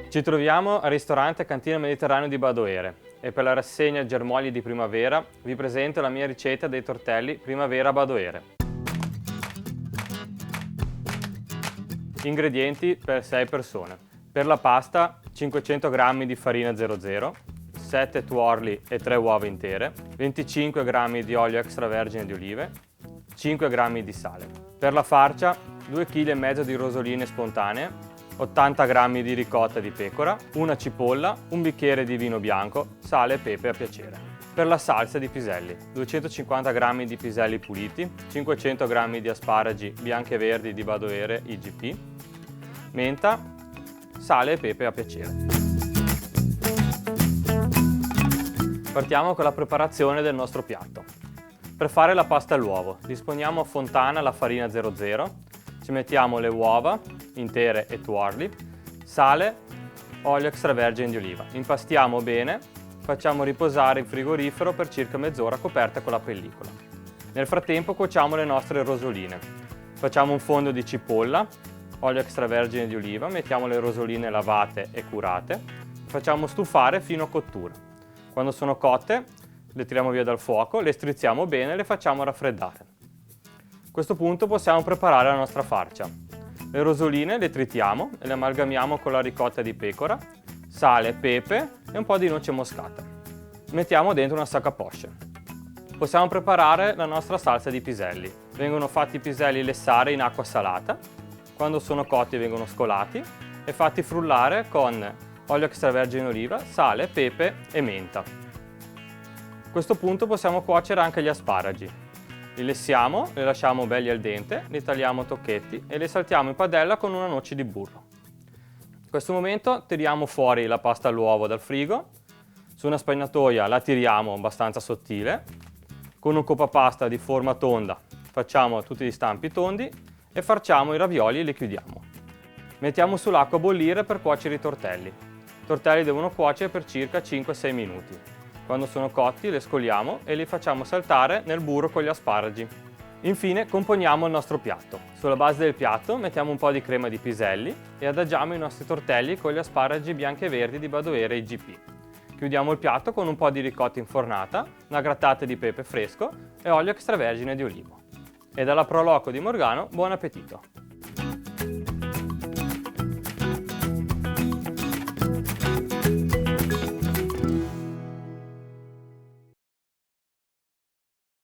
Ci troviamo al ristorante Cantina Mediterraneo di Badoere e per la rassegna Germogli di primavera vi presento la mia ricetta dei tortelli Primavera Badoere. Ingredienti per 6 persone. Per la pasta 500 g di farina 00, 7 tuorli e 3 uova intere, 25 g di olio extravergine di olive, 5 g di sale. Per la farcia 2,5 kg di rosoline spontanee, 80 g di ricotta di pecora, una cipolla, un bicchiere di vino bianco, sale e pepe a piacere. Per la salsa di piselli, 250 g di piselli puliti, 500 g di asparagi bianchi e verdi di Badoere IGP, menta, sale e pepe a piacere. Partiamo con la preparazione del nostro piatto. Per fare la pasta all'uovo, disponiamo a fontana la farina 00, ci mettiamo le uova intere e tuorli, sale, olio extravergine di oliva. Impastiamo bene, facciamo riposare in frigorifero per circa mezz'ora coperta con la pellicola. Nel frattempo cuociamo le nostre rosoline. Facciamo un fondo di cipolla, olio extravergine di oliva, mettiamo le rosoline lavate e curate, facciamo stufare fino a cottura. Quando sono cotte le tiriamo via dal fuoco, le strizziamo bene e le facciamo raffreddare. A questo punto possiamo preparare la nostra farcia. Le rosoline le tritiamo e le amalgamiamo con la ricotta di pecora, sale, pepe e un po' di noce moscata. Mettiamo dentro una sac à poche. Possiamo preparare la nostra salsa di piselli. Vengono fatti i piselli lessare in acqua salata. Quando sono cotti vengono scolati e fatti frullare con olio extravergine oliva, sale, pepe e menta. A questo punto possiamo cuocere anche gli asparagi. Li lessiamo, li lasciamo belli al dente, li tagliamo a tocchetti e li saltiamo in padella con una noce di burro. In questo momento tiriamo fuori la pasta all'uovo dal frigo, su una spagnatoia la tiriamo abbastanza sottile, con un coppapasta di forma tonda facciamo tutti gli stampi tondi e farciamo i ravioli e li chiudiamo. Mettiamo sull'acqua a bollire per cuocere i tortelli. I tortelli devono cuocere per circa 5-6 minuti. Quando sono cotti li scoliamo e li facciamo saltare nel burro con gli asparagi. Infine componiamo il nostro piatto. Sulla base del piatto mettiamo un po' di crema di piselli e adagiamo i nostri tortelli con gli asparagi bianchi e verdi di Badoere IGP. Chiudiamo il piatto con un po' di ricotta infornata, una grattata di pepe fresco e olio extravergine di olivo. E dalla Pro Loco di Morgano, buon appetito!